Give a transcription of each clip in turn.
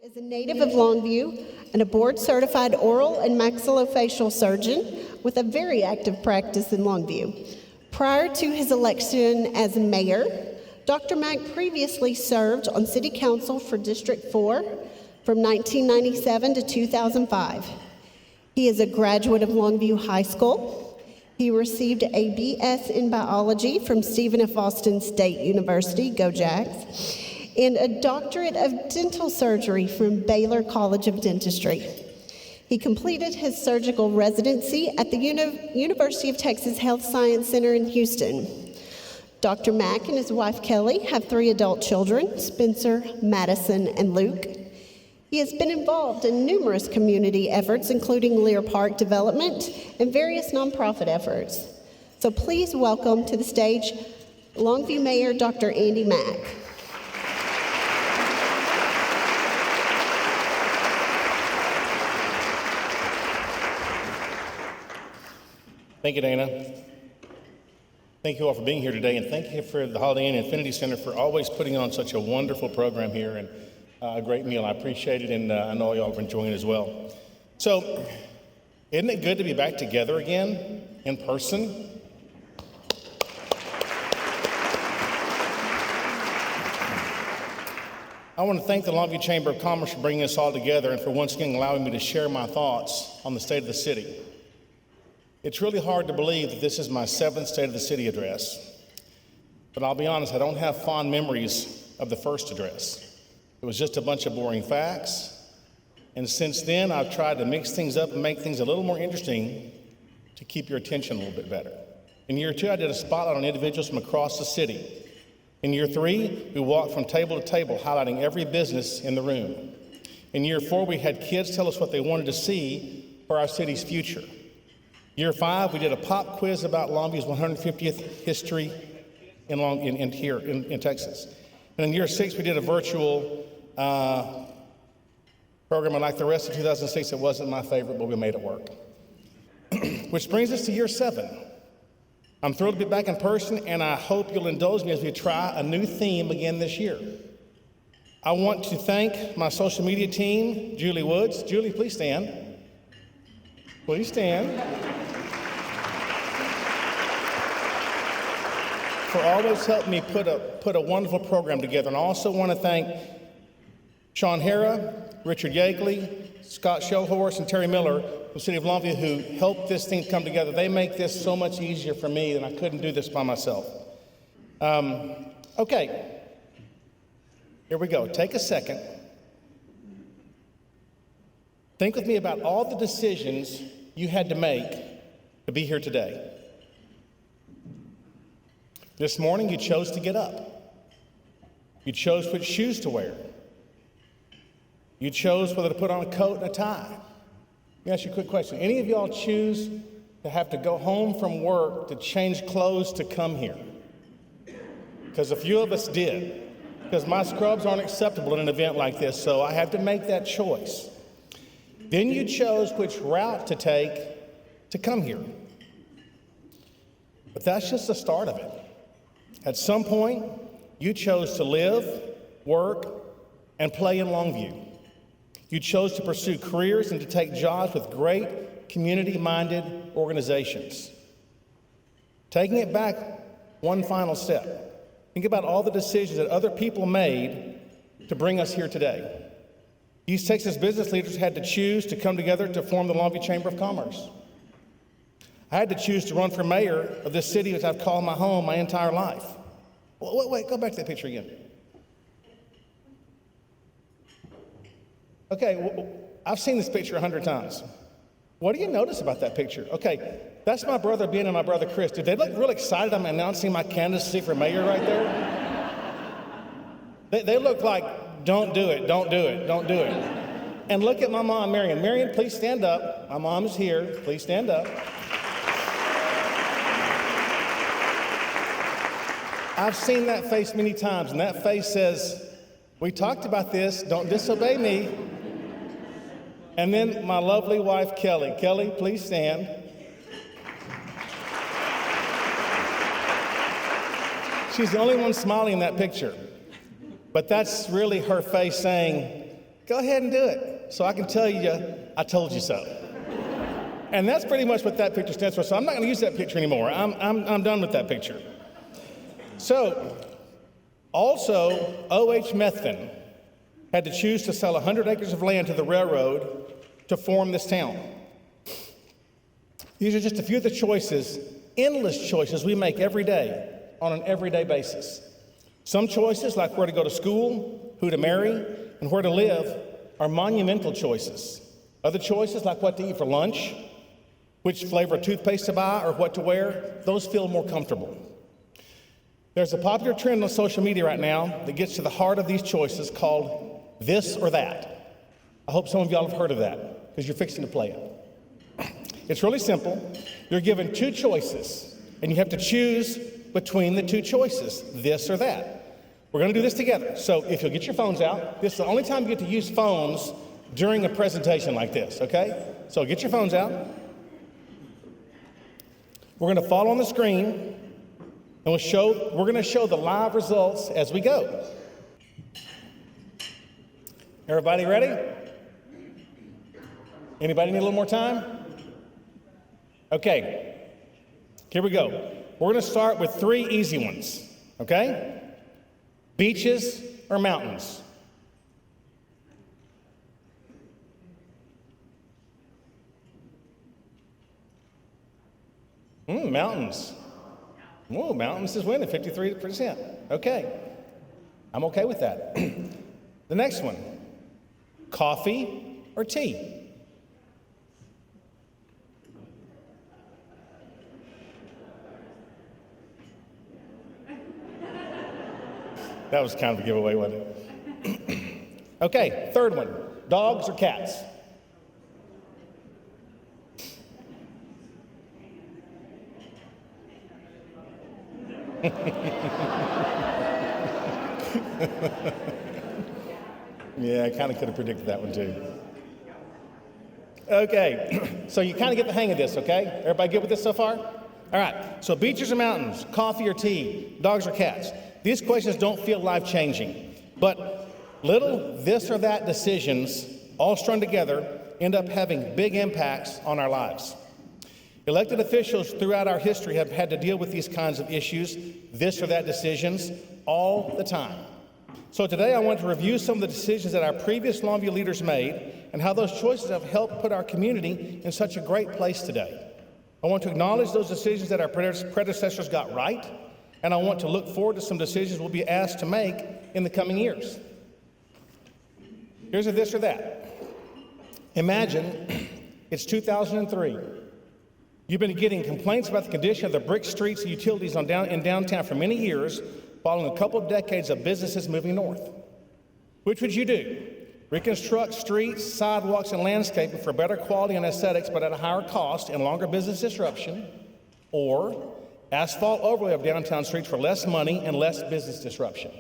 is a native of Longview and a board-certified oral and maxillofacial surgeon with a very active practice in Longview. Prior to his election as mayor, Dr. Mack previously served on City Council for District 4 from 1997 to 2005. He is a graduate of Longview High School. He received a BS in biology from Stephen F. Austin State University, go Jags, and a doctorate of dental surgery from Baylor College of Dentistry. He completed his surgical residency at the University of Texas Health Science Center in Houston. Dr. Mack and his wife Kelly have 3 adult children, Spencer, Madison, and Luke. He has been involved in numerous community efforts, including Lear Park development and various nonprofit efforts. So please welcome to the stage Longview Mayor Dr. Andy Mack. Thank you, Dana. Thank you all for being here today, and thank you for the Holiday Inn Infinity Center for always putting on such a wonderful program here and a great meal. I appreciate it, and I know y'all are enjoying it as well. So, isn't it good to be back together again in person? I want to thank the Longview Chamber of Commerce for bringing us all together and for once again allowing me to share my thoughts on the state of the city. It's really hard to believe that this is my 7th State of the City address. But I'll be honest, I don't have fond memories of the first address. It was just a bunch of boring facts. And since then, I've tried to mix things up and make things a little more interesting to keep your attention a little bit better. In year 2, I did a spotlight on individuals from across the city. In year 3, we walked from table to table, highlighting every business in the room. In year 4, we had kids tell us what they wanted to see for our city's future. Year 5, we did a pop quiz about Longview's 150th history in Texas. And in year 6, we did a virtual program, and like the rest of 2006, it wasn't my favorite, but we made it work. Which brings us to year 7. I'm thrilled to be back in person, and I hope you'll indulge me as we try a new theme again this year. I want to thank my social media team, Julie Woods. Julie, please stand. Please stand. For always helping me put a wonderful program together. And I also want to thank Sean Hara, Richard Yakeley, Scott Shellhorse, and Terry Miller from the City of Longview who helped this thing come together. They make this so much easier for me than I couldn't do this by myself. Okay, here we go. Take a second. Think with me about all the decisions you had to make to be here today. This morning, you chose to get up. You chose which shoes to wear. You chose whether to put on a coat and a tie. Let me ask you a quick question. Any of y'all choose to have to go home from work to change clothes to come here? Because a few of us did. Because my scrubs aren't acceptable in an event like this, so I had to make that choice. Then you chose which route to take to come here. But that's just the start of it. At some point, you chose to live, work, and play in Longview. You chose to pursue careers and to take jobs with great community-minded organizations. Taking it back one final step, think about all the decisions that other people made to bring us here today. East Texas business leaders had to choose to come together to form the Longview Chamber of Commerce. I had to choose to run for mayor of this city, which I've called my home my entire life. Wait, go back to that picture again. Okay, I've seen this picture 100 times. What do you notice about that picture? Okay, that's my brother Ben and my brother Chris. Did they look real excited I'm announcing my candidacy for mayor right there? They look like, don't do it, don't do it, don't do it. And look at my mom, Marion. Marion, please stand up. My mom is here. Please stand up. I've seen that face many times, and that face says, we talked about this, don't disobey me. And then my lovely wife, Kelly. Kelly, please stand. She's the only one smiling in that picture. But that's really her face saying, Go ahead and do it, so I can tell you, I told you so. And that's pretty much what that picture stands for. So I'm not going to use that picture anymore. I'm done with that picture. So, also, O.H. Methvin had to choose to sell 100 acres of land to the railroad to form this town. These are just a few of the choices, endless choices we make every day on an everyday basis. Some choices, like where to go to school, who to marry, and where to live, are monumental choices. Other choices, like what to eat for lunch, which flavor of toothpaste to buy, or what to wear, those feel more comfortable. There's a popular trend on social media right now that gets to the heart of these choices called this or that. I hope some of y'all have heard of that, because you're fixing to play it. It's really simple. You're given two choices, and you have to choose between the two choices, this or that. We're going to do this together. So if you'll get your phones out, this is the only time you get to use phones during a presentation like this, okay? So get your phones out. We're going to follow on the screen, and we're going to show the live results as we go. Everybody ready? Anybody need a little more time? Okay, here we go. We're going to start with three easy ones, okay? Beaches or mountains? Mountains. Oh, mountains is winning, 53%. Okay, I'm okay with that. The next one, coffee or tea? That was kind of a giveaway, wasn't it? Okay, third one, dogs or cats? Yeah, I kind of could have predicted that one too. Okay, so you kind of get the hang of this, okay? Everybody good with this so far? All right, so beaches or mountains, coffee or tea, dogs or cats? These questions don't feel life-changing, but little this or that decisions, all strung together, end up having big impacts on our lives. Elected officials throughout our history have had to deal with these kinds of issues, this or that decisions, all the time. So today I want to review some of the decisions that our previous Longview leaders made and how those choices have helped put our community in such a great place today. I want to acknowledge those decisions that our predecessors got right, and I want to look forward to some decisions we'll be asked to make in the coming years. Here's a this or that. Imagine it's 2003. You've been getting complaints about the condition of the brick streets and utilities in downtown for many years, following a couple of decades of businesses moving north. Which would you do? Reconstruct streets, sidewalks, and landscaping for better quality and aesthetics, but at a higher cost and longer business disruption, or asphalt overlay of downtown streets for less money and less business disruption?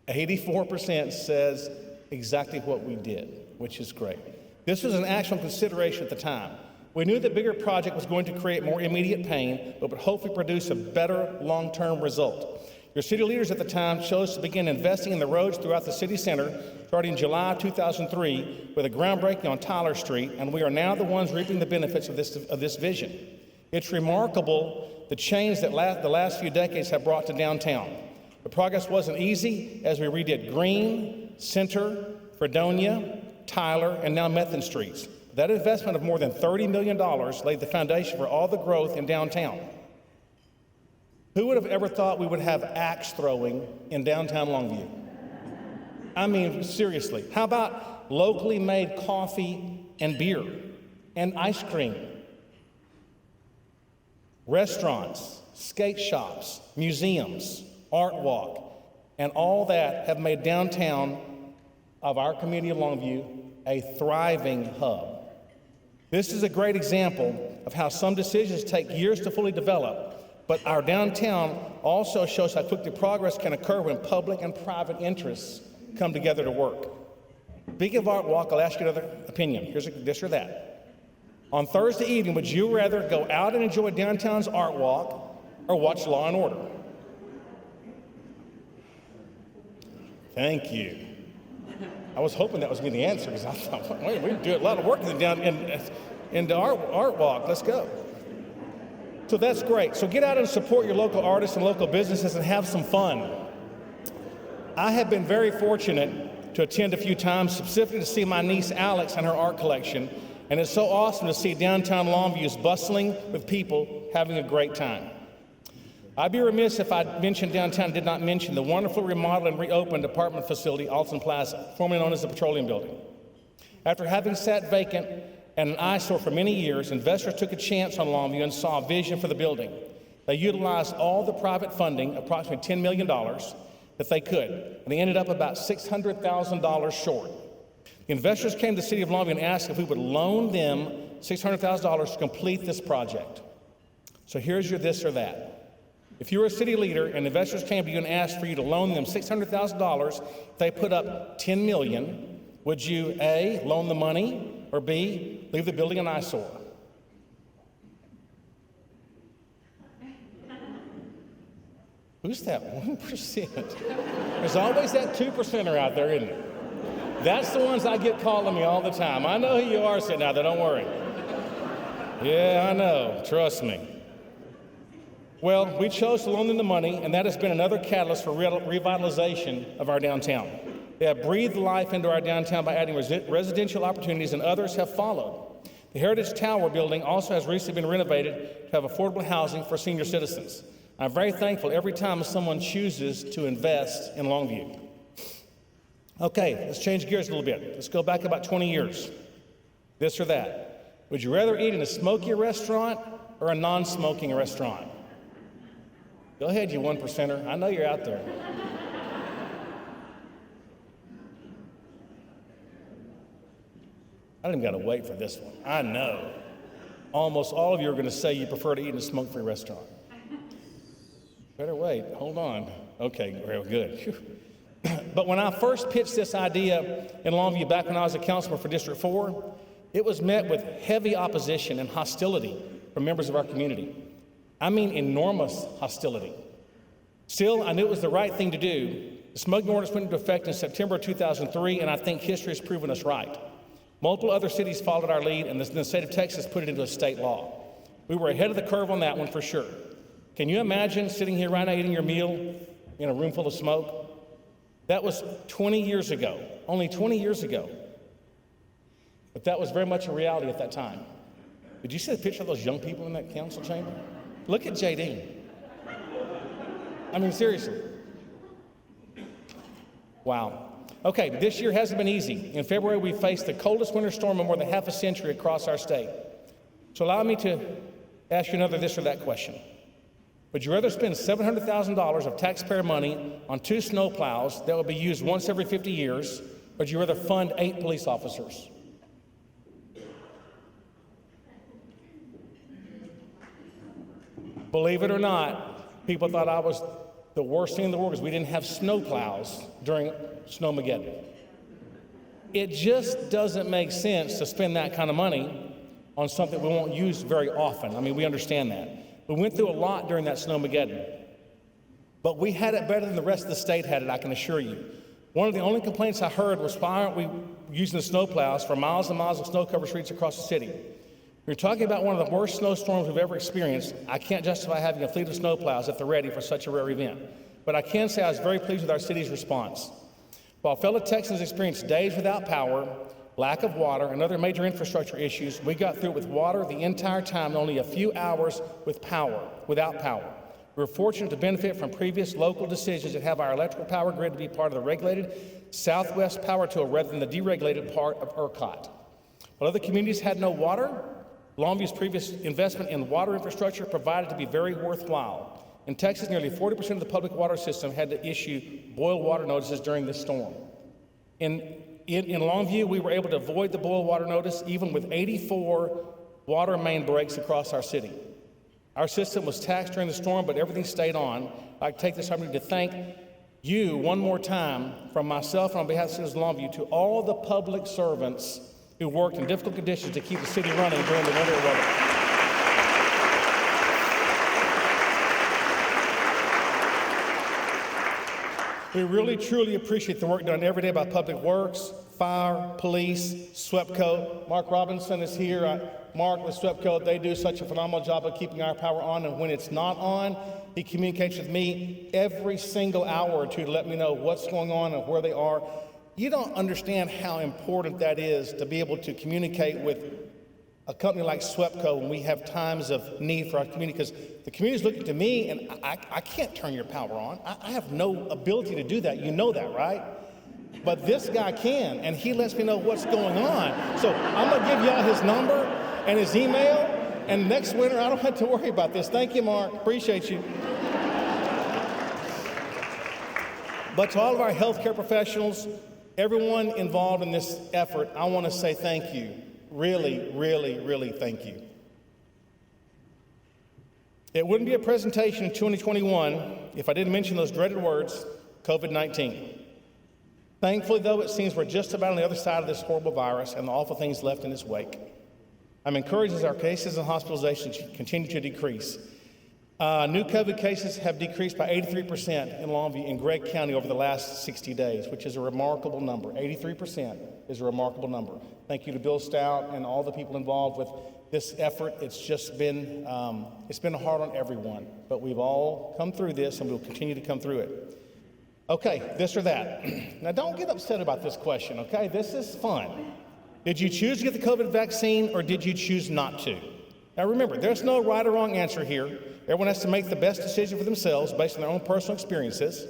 84% says exactly what we did, which is great. This was an actual consideration at the time. We knew the bigger project was going to create more immediate pain, but would hopefully produce a better long-term result. Your city leaders at the time chose to begin investing in the roads throughout the city center starting July 2003 with a groundbreaking on Tyler Street, and we are now the ones reaping the benefits of this vision. It's remarkable the change that the last few decades have brought to downtown. The progress wasn't easy as we redid Green, Center, Fredonia, Tyler, and now Methvin Streets. That investment of more than $30 million laid the foundation for all the growth in downtown. Who would have ever thought we would have axe throwing in downtown Longview? I mean, seriously. How about locally made coffee and beer and ice cream? Restaurants, skate shops, museums, art walk, and all that have made downtown of our community of Longview a thriving hub. This is a great example of how some decisions take years to fully develop, but our downtown also shows how quickly progress can occur when public and private interests come together to work. Speaking of art walk, I'll ask you another opinion. Here's this or that. On Thursday evening, would you rather go out and enjoy downtown's art walk or watch Law and Order? Thank you. I was hoping that was going to be the answer because I thought, wait, we do a lot of work in the art walk. Let's go. So that's great. So get out and support your local artists and local businesses and have some fun. I have been very fortunate to attend a few times, specifically to see my niece Alex and her art collection. And it's so awesome to see downtown Longview is bustling with people having a great time. I'd be remiss if I mentioned downtown and did not mention the wonderful remodeled and reopened apartment facility, Alton Plaza, formerly known as the Petroleum Building. After having sat vacant and an eyesore for many years, investors took a chance on Longview and saw a vision for the building. They utilized all the private funding, approximately $10 million, that they could, and they ended up about $600,000 short. The investors came to the City of Longview and asked if we would loan them $600,000 to complete this project. So here's your this or that. If you were a city leader and investors came to you and asked for you to loan them $600,000, if they put up $10 million, would you A, loan the money, or B, leave the building an eyesore? Who's that 1%? There's always that 2%er out there, isn't there? That's the ones I get calling me all the time. I know who you are sitting out there, don't worry. Yeah, I know, trust me. Well, we chose to loan them the money, and that has been another catalyst for revitalization of our downtown. They have breathed life into our downtown by adding residential opportunities, and others have followed. The Heritage Tower building also has recently been renovated to have affordable housing for senior citizens. I'm very thankful every time someone chooses to invest in Longview. Okay, let's change gears a little bit. Let's go back about 20 years. This or that. Would you rather eat in a smoky restaurant or a non-smoking restaurant? Go ahead, you 1%er. I know you're out there. I didn't even got to wait for this one. I know. Almost all of you are going to say you prefer to eat in a smoke-free restaurant. Better wait. Hold on. Okay, real good. Whew. But when I first pitched this idea in Longview back when I was a councilman for District 4, it was met with heavy opposition and hostility from members of our community. I mean enormous hostility. Still, I knew it was the right thing to do. The smoking ordinance went into effect in September 2003, and I think history has proven us right. Multiple other cities followed our lead, and the state of Texas put it into a state law. We were ahead of the curve on that one for sure. Can you imagine sitting here right now eating your meal in a room full of smoke? That was 20 years ago, only 20 years ago. But that was very much a reality at that time. Did you see the picture of those young people in that council chamber? Look at JD. I mean, seriously. Wow. Okay, this year hasn't been easy. In February, we faced the coldest winter storm in more than half a century across our state. So allow me to ask you another this or that question. Would you rather spend $700,000 of taxpayer money on 2 snowplows that will be used once every 50 years, or would you rather fund 8 police officers? Believe it or not, people thought I was the worst thing in the world because we didn't have snowplows during Snowmageddon. It just doesn't make sense to spend that kind of money on something we won't use very often. I mean, we understand that. We went through a lot during that Snowmageddon, but we had it better than the rest of the state had it, I can assure you. One of the only complaints I heard was, why aren't we using the snowplows for miles and miles of snow-covered streets across the city? We're talking about one of the worst snowstorms we've ever experienced. I can't justify having a fleet of snowplows at the ready for such a rare event, but I can say I was very pleased with our city's response. While fellow Texans experienced days without power, lack of water, and other major infrastructure issues, we got through with water the entire time, and only a few hours without power. We were fortunate to benefit from previous local decisions that have our electrical power grid to be part of the regulated Southwest Power Tool rather than the deregulated part of ERCOT. While other communities had no water, Longview's previous investment in water infrastructure provided to be very worthwhile. In Texas, nearly 40% of the public water system had to issue boil water notices during this storm. In Longview, we were able to avoid the boil water notice even with 84 water main breaks across our city. Our system was taxed during the storm, but everything stayed on. I'd take this opportunity to thank you one more time from myself and on behalf of the citizens of Longview to all the public servants who worked in difficult conditions to keep the city running during the winter weather. We really, truly appreciate the work done every day by Public Works, Fire, Police, SWEPCO. Mark Robinson is here. Mark with SWEPCO, they do such a phenomenal job of keeping our power on, and when it's not on, he communicates with me every single hour or two to let me know what's going on and where they are. You don't understand how important that is to be able to communicate with a company like SWEPCO when we have times of need for our community, because the community's looking to me and I can't turn your power on. I have no ability to do that. You know that, right? But this guy can, and he lets me know what's going on. So I'm gonna give y'all his number and his email, and next winter I don't have to worry about this. Thank you, Mark, appreciate you. But to all of our healthcare professionals, everyone involved in this effort, I wanna say thank you. Really, really, really thank you. It wouldn't be a presentation in 2021 if I didn't mention those dreaded words, COVID-19. Thankfully, though, it seems we're just about on the other side of this horrible virus and the awful things left in its wake. I'm encouraged as our cases and hospitalizations continue to decrease. New COVID cases have decreased by 83% in Longview and Gregg County over the last 60 days, which is a remarkable number. 83% is a remarkable number. Thank you to Bill Stout and all the people involved with this effort. It's just been, it's been hard on everyone, but we've all come through this and we'll continue to come through it. Okay, this or that. Now don't get upset about this question, okay? This is fun. Did you choose to get the COVID vaccine or did you choose not to? Now remember, there's no right or wrong answer here. Everyone has to make the best decision for themselves based on their own personal experiences.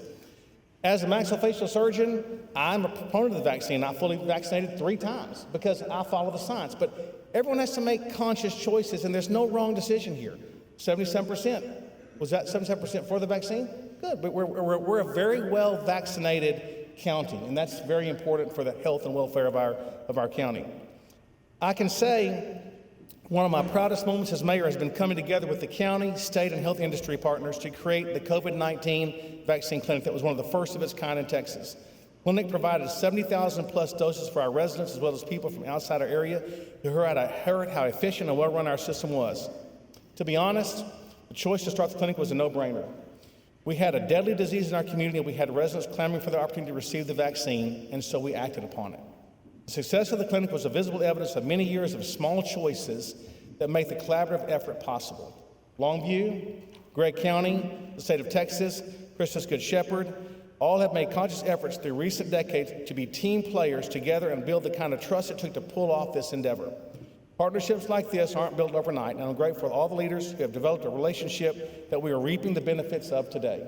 As a maxillofacial surgeon, I'm a proponent of the vaccine. I fully vaccinated 3 times because I follow the science. But everyone has to make conscious choices, and there's no wrong decision here. 77%. Was that 77% for the vaccine? Good, but we're a very well vaccinated county, and that's very important for the health and welfare of our county. I can say one of my proudest moments as mayor has been coming together with the county, state, and health industry partners to create the COVID-19 vaccine clinic that was one of the first of its kind in Texas. The clinic provided 70,000 plus doses for our residents as well as people from outside our area who heard how efficient and well-run our system was. To be honest, the choice to start the clinic was a no-brainer. We had a deadly disease in our community and we had residents clamoring for the opportunity to receive the vaccine, and so we acted upon it. The success of the clinic was a visible evidence of many years of small choices that make the collaborative effort possible. Longview, Gregg County, the state of Texas, Christus Good Shepherd, all have made conscious efforts through recent decades to be team players together and build the kind of trust it took to pull off this endeavor. Partnerships like this aren't built overnight, and I'm grateful for all the leaders who have developed a relationship that we are reaping the benefits of today.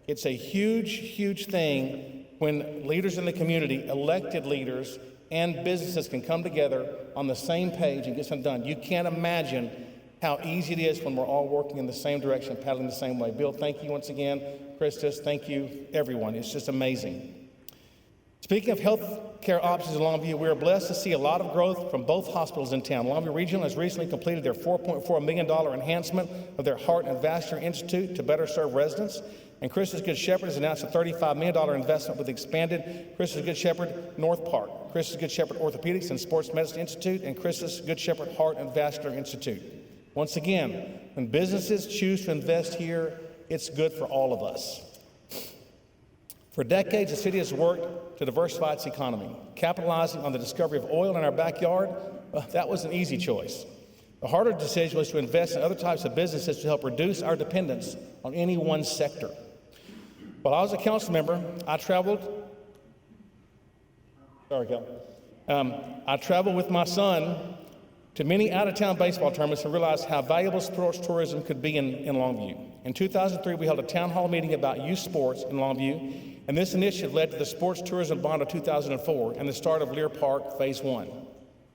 It's a huge, huge thing when leaders in the community, elected leaders, and businesses can come together on the same page and get something done. You can't imagine how easy it is when we're all working in the same direction, paddling the same way. Bill, thank you once again. Christus, thank you, everyone. It's just amazing. Speaking of health care options in Longview, we are blessed to see a lot of growth from both hospitals in town. Longview Regional has recently completed their $4.4 million enhancement of their Heart and Vascular Institute to better serve residents. And Christus Good Shepherd has announced a $35 million investment with expanded Christus Good Shepherd North Park, Christus Good Shepherd Orthopedics and Sports Medicine Institute, and Christus Good Shepherd Heart and Vascular Institute. Once again, when businesses choose to invest here, it's good for all of us. For decades, the city has worked to diversify its economy. Capitalizing on the discovery of oil in our backyard, well, that was an easy choice. The harder decision was to invest in other types of businesses to help reduce our dependence on any one sector. While I was a council member, I traveled with my son to many out-of-town baseball tournaments and realized how valuable sports tourism could be in Longview. In 2003, we held a town hall meeting about youth sports in Longview, and this initiative led to the Sports Tourism Bond of 2004 and the start of Lear Park Phase 1,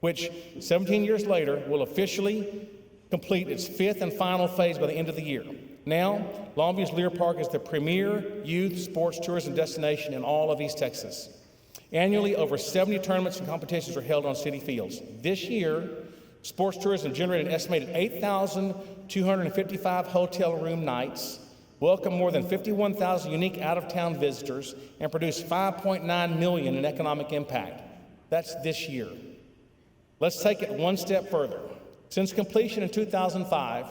which 17 years later will officially complete its 5th and final phase by the end of the year. Now, Longview's Lear Park is the premier youth sports tourism destination in all of East Texas. Annually, over 70 tournaments and competitions are held on city fields. This year, sports tourism generated an estimated 8,255 hotel room nights, welcomed more than 51,000 unique out-of-town visitors, and produced $5.9 million in economic impact. That's this year. Let's take it one step further. Since completion in 2005,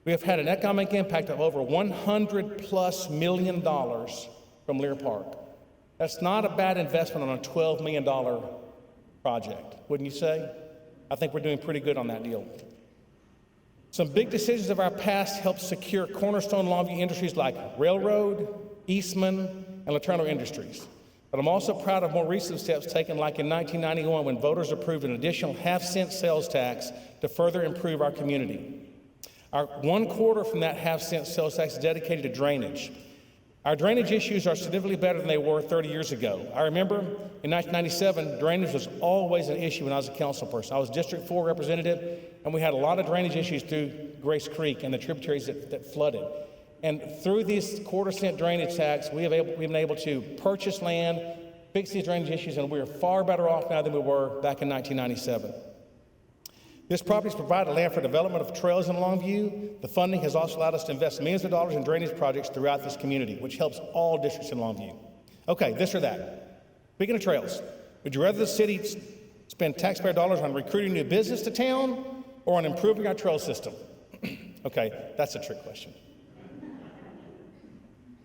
we have had an economic impact of over $100+ million from Lear Park. That's not a bad investment on a $12 million project, wouldn't you say? I think we're doing pretty good on that deal. Some big decisions of our past helped secure cornerstone Longview industries like railroad, Eastman, and Laterno Industries. But I'm also proud of more recent steps taken, like in 1991 when voters approved an additional half-cent sales tax to further improve our community. Our 1/4 from that half-cent sales tax is dedicated to drainage. Our drainage issues are significantly better than they were 30 years ago. I remember in 1997, drainage was always an issue when I was a council person. I was District 4 representative, and we had a lot of drainage issues through Grace Creek and the tributaries that flooded. And through this 1/4-cent drainage tax, we've been able to purchase land, fix these drainage issues, and we're far better off now than we were back in 1997. This property has provided land for development of trails in Longview. The funding has also allowed us to invest millions of dollars in drainage projects throughout this community, which helps all districts in Longview. Okay, this or that. Speaking of trails, would you rather the city spend taxpayer dollars on recruiting new business to town or on improving our trail system? Okay, that's a trick question.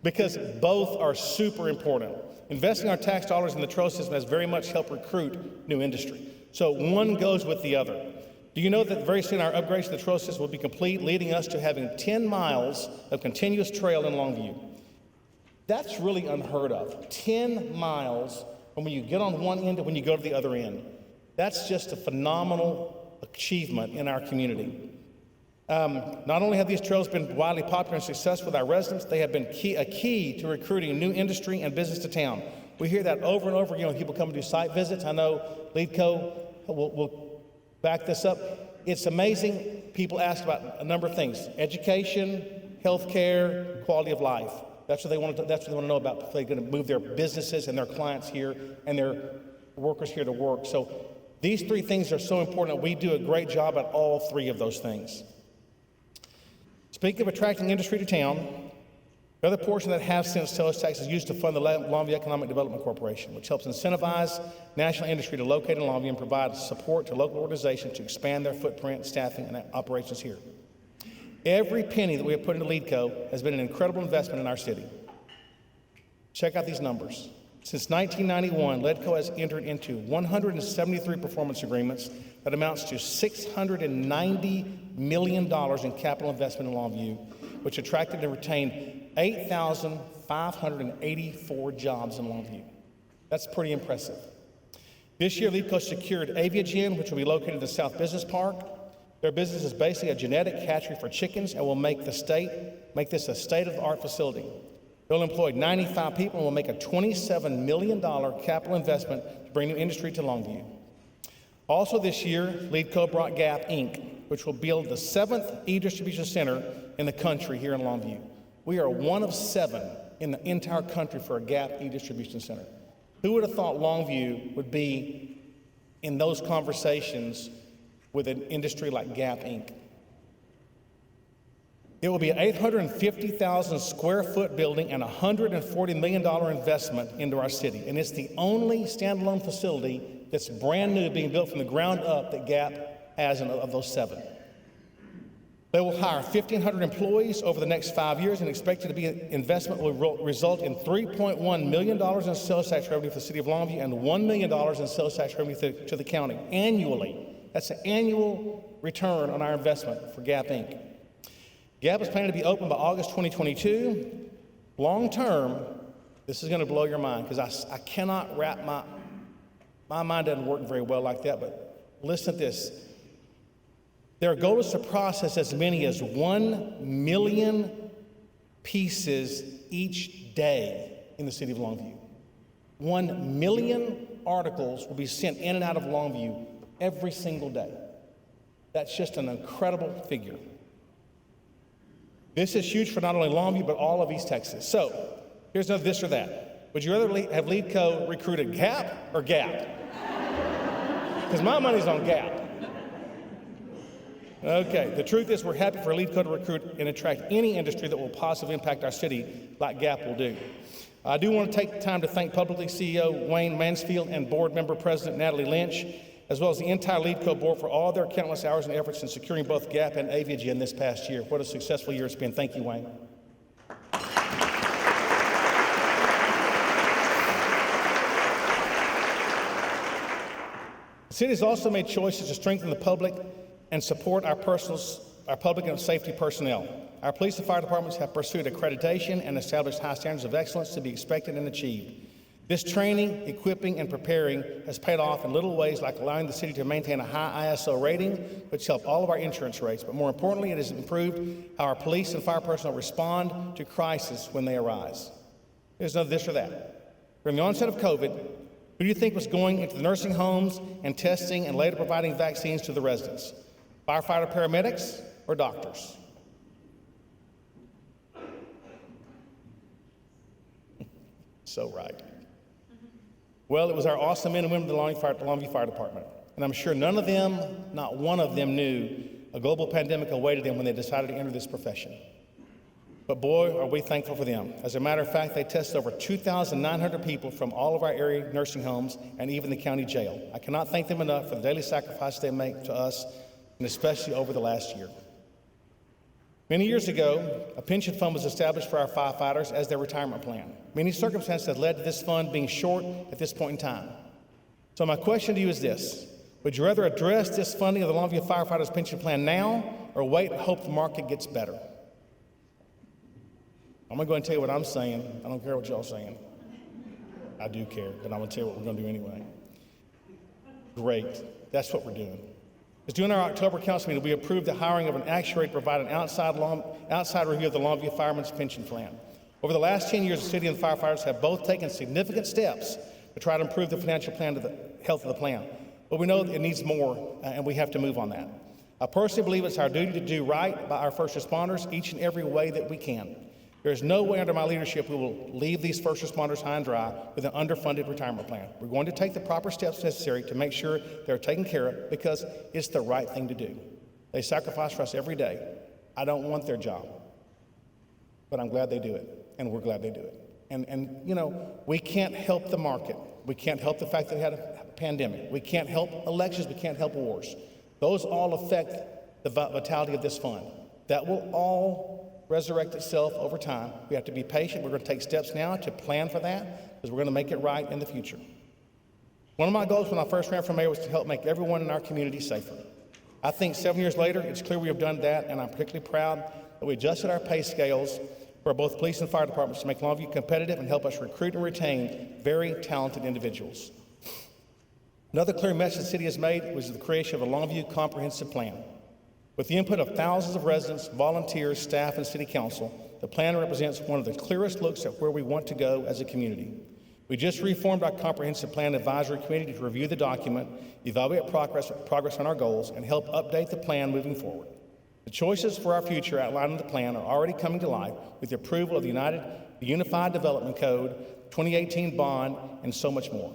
Because both are super important. Investing our tax dollars in the trail system has very much helped recruit new industry. So one goes with the other. Do you know that very soon our upgrades to the trail system will be complete, leading us to having 10 miles of continuous trail in Longview? That's really unheard of. 10 miles from when you get on one end to when you go to the other end. That's just a phenomenal achievement in our community. Not only have these trails been widely popular and successful with our residents, they have been a key to recruiting new industry and business to town. We hear that over and over again when people come and do site visits. I know LeadCo will back this up. It's amazing. People ask about a number of things: education, healthcare, quality of life. That's what they want to know about if they're going to move their businesses and their clients here and their workers here to work. So these three things are so important. We do a great job at all three of those things. Speaking of attracting industry to town, the other portion that half-cent sales tax is used to fund the Longview Economic Development Corporation, which helps incentivize national industry to locate in Longview and provide support to local organizations to expand their footprint, staffing, and operations here. Every penny that we have put into LeadCo has been an incredible investment in our city. Check out these numbers. Since 1991, LeadCo has entered into 173 performance agreements that amounts to $690 million in capital investment in Longview, which attracted and retained 8,584 jobs in Longview. That's pretty impressive. This year, LeadCo secured Aviagen, which will be located in the South Business Park. Their business is basically a genetic hatchery for chickens and will make this a state-of-the-art facility. They'll employ 95 people and will make a $27 million capital investment to bring new industry to Longview. Also this year, LeadCo brought Gap Inc., which will build the 7th e-distribution center in the country here in Longview. We are one of 7 in the entire country for a Gap e-distribution center. Who would have thought Longview would be in those conversations with an industry like Gap Inc.? It will be an 850,000 square foot building and a $140 million investment into our city. And it's the only standalone facility that's brand new, being built from the ground up, that Gap has of those 7. They will hire 1,500 employees over the next 5 years, and expected to be an investment will result in $3.1 million in sales tax revenue for the City of Longview and $1 million in sales tax revenue to the county annually. That's an annual return on our investment for Gap Inc. Gap is planning to be open by August 2022. Long term, this is going to blow your mind, because I cannot wrap my mind doesn't work very well like that, but listen to this. Their goal is to process as many as 1 million pieces each day in the City of Longview. 1 million articles will be sent in and out of Longview every single day. That's just an incredible figure. This is huge for not only Longview, but all of East Texas. So here's another this or that. Would you rather have LeadCo recruited Gap or Gap? Because my money's on Gap. Okay, the truth is we're happy for LeadCo to recruit and attract any industry that will positively impact our city like Gap will do. I do want to take the time to thank publicly CEO Wayne Mansfield and board member President Natalie Lynch as well as the entire LeadCo board for all their countless hours and efforts in securing both GAP and AVG in this past year. What a successful year it's been. Thank you, Wayne. The city has also made choices to strengthen the public and support our public and safety personnel. Our police and fire departments have pursued accreditation and established high standards of excellence to be expected and achieved. This training, equipping, and preparing has paid off in little ways, like allowing the city to maintain a high ISO rating, which helped all of our insurance rates. But more importantly, it has improved how our police and fire personnel respond to crises when they arise. There's no this or that. From the onset of COVID, who do you think was going into the nursing homes and testing and later providing vaccines to the residents? Firefighter, paramedics, or doctors? So right. Well, it was our awesome men and women of the Longview Fire Department. And I'm sure none of them, not one of them, knew a global pandemic awaited them when they decided to enter this profession. But boy, are we thankful for them. As a matter of fact, they tested over 2,900 people from all of our area nursing homes and even the county jail. I cannot thank them enough for the daily sacrifice they make to us, and especially over the last year. Many years ago, a pension fund was established for our firefighters as their retirement plan. Many circumstances have led to this fund being short at this point in time. So my question to you is this: would you rather address this funding of the Longview Firefighters Pension Plan now, or wait and hope the market gets better? I'm going to go and tell you what I'm saying. I don't care what y'all saying. I do care, but I'm going to tell you what we're going to do anyway. Great. That's what we're doing. Because during our October council meeting, we approved the hiring of an actuary to provide an outside review of the Longview Fireman's Pension Plan. Over the last 10 years, the city and the firefighters have both taken significant steps to try to improve the financial plan to the health of the plan. But we know that it needs more, and we have to move on that. I personally believe it's our duty to do right by our first responders each and every way that we can. There is no way under my leadership we will leave these first responders high and dry with an underfunded retirement plan. We're going to take the proper steps necessary to make sure they're taken care of, because it's the right thing to do. They sacrifice for us every day. I don't want their job, but I'm glad they do it, and we're glad they do it. And you know, we can't help the market. We can't help the fact that we had a pandemic. We can't help elections. We can't help wars. Those all affect the vitality of this fund. That will all resurrect itself over time. We have to be patient. We're going to take steps now to plan for that, because we're going to make it right in the future. One of my goals when I first ran for mayor was to help make everyone in our community safer. I think 7 years later, it's clear we have done that, and I'm particularly proud that we adjusted our pay scales for both police and fire departments to make Longview competitive and help us recruit and retain very talented individuals. Another clear message the city has made was the creation of a Longview comprehensive plan. With the input of thousands of residents, volunteers, staff, and city council, the plan represents one of the clearest looks at where we want to go as a community. We just reformed our comprehensive plan advisory committee to review the document, evaluate progress on our goals, and help update the plan moving forward. The choices for our future outlined in the plan are already coming to life with the approval of the Unified Development Code, 2018 bond, and so much more.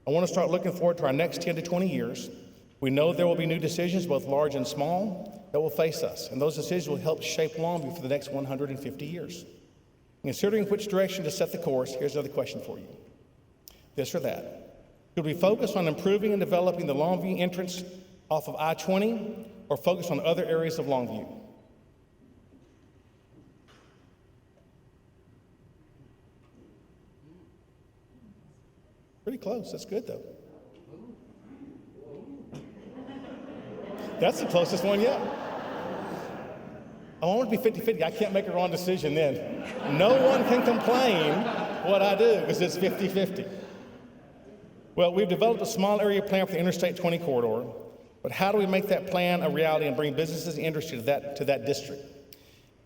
I want to start looking forward to our next 10 to 20 years. We know there will be new decisions, both large and small, that will face us, and those decisions will help shape Longview for the next 150 years. Considering which direction to set the course, here's another question for you. This or that. Should we focus on improving and developing the Longview entrance off of I-20, or focus on other areas of Longview? Pretty close. That's good, though. That's the closest one yet. I want it to be 50-50. I can't make a wrong decision then. No one can complain what I do, because it's 50-50. Well, we've developed a small area plan for the Interstate 20 corridor, but how do we make that plan a reality and bring businesses and industry to that district?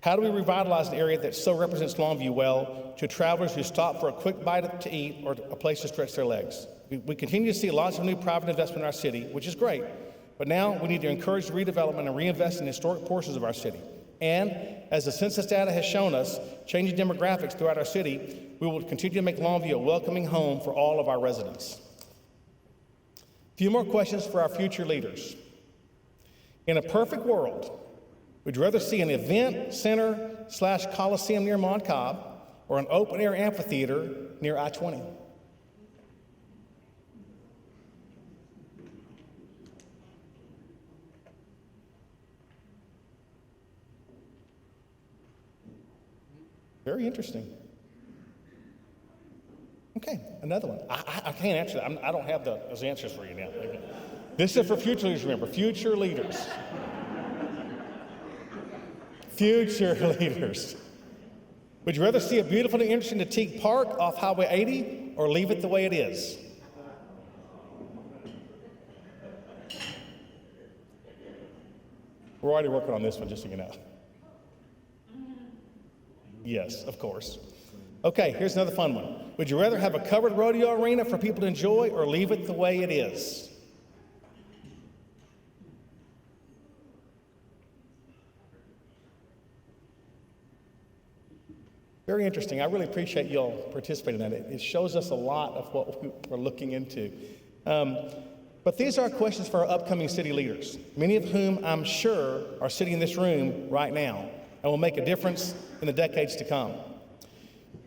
How do we revitalize an area that so represents Longview well to travelers who stop for a quick bite to eat or a place to stretch their legs? We continue to see lots of new private investment in our city, which is great. But now we need to encourage redevelopment and reinvest in historic portions of our city. And as the census data has shown us, changing demographics throughout our city, we will continue to make Longview a welcoming home for all of our residents. A few more questions for our future leaders. In a perfect world, would you rather see an event center / coliseum near Mont Cobb, or an open air amphitheater near I-20? Very interesting. Okay, another one. I can't answer that. I don't have those answers for you now. This is for future leaders, remember. Future leaders. Future leaders. Would you rather see a beautiful and interesting Teague Park off Highway 80 or leave it the way it is? We're already working on this one, just so you know. Yes, of course. Okay, here's another fun one. Would you rather have a covered rodeo arena for people to enjoy or leave it the way it is? Very interesting. I really appreciate you all participating in that. It shows us a lot of what we're looking into. But these are questions for our upcoming city leaders, many of whom I'm sure are sitting in this room right now and will make a difference in the decades to come.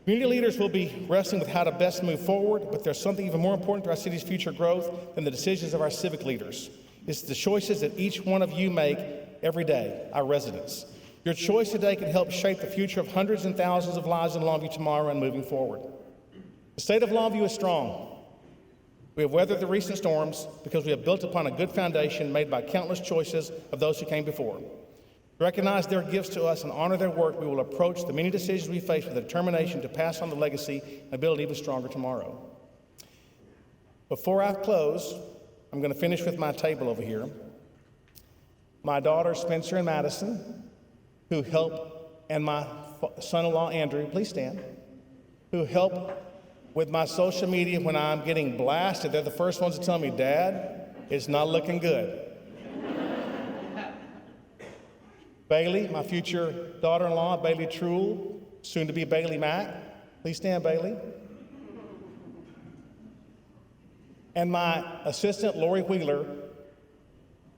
Community leaders will be wrestling with how to best move forward, but there's something even more important to our city's future growth than the decisions of our civic leaders. It's the choices that each one of you make every day, our residents. Your choice today can help shape the future of hundreds and thousands of lives in Longview tomorrow and moving forward. The state of Longview is strong. We have weathered the recent storms because we have built upon a good foundation made by countless choices of those who came before. To recognize their gifts to us and honor their work, we will approach the many decisions we face with a determination to pass on the legacy and build an even stronger tomorrow. Before I close, I'm going to finish with my table over here. My daughters, Spencer and Madison, who help, and my son-in-law, Andrew, please stand, who help with my social media when I'm getting blasted. They're the first ones to tell me, Dad, it's not looking good. Bailey, my future daughter-in-law, Bailey Truel, soon to be Bailey Mack. Please stand, Bailey. And my assistant, Lori Wheeler,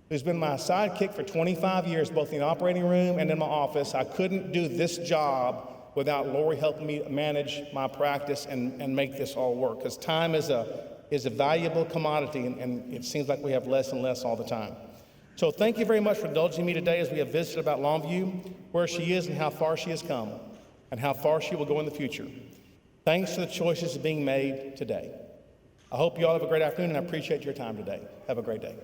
who's been my sidekick for 25 years, both in the operating room and in my office. I couldn't do this job without Lori helping me manage my practice and make this all work. Because time is a valuable commodity, and it seems like we have less and less all the time. So thank you very much for indulging me today as we have visited about Longview, where she is and how far she has come, and how far she will go in the future. Thanks for the choices being made today. I hope you all have a great afternoon, and I appreciate your time today. Have a great day.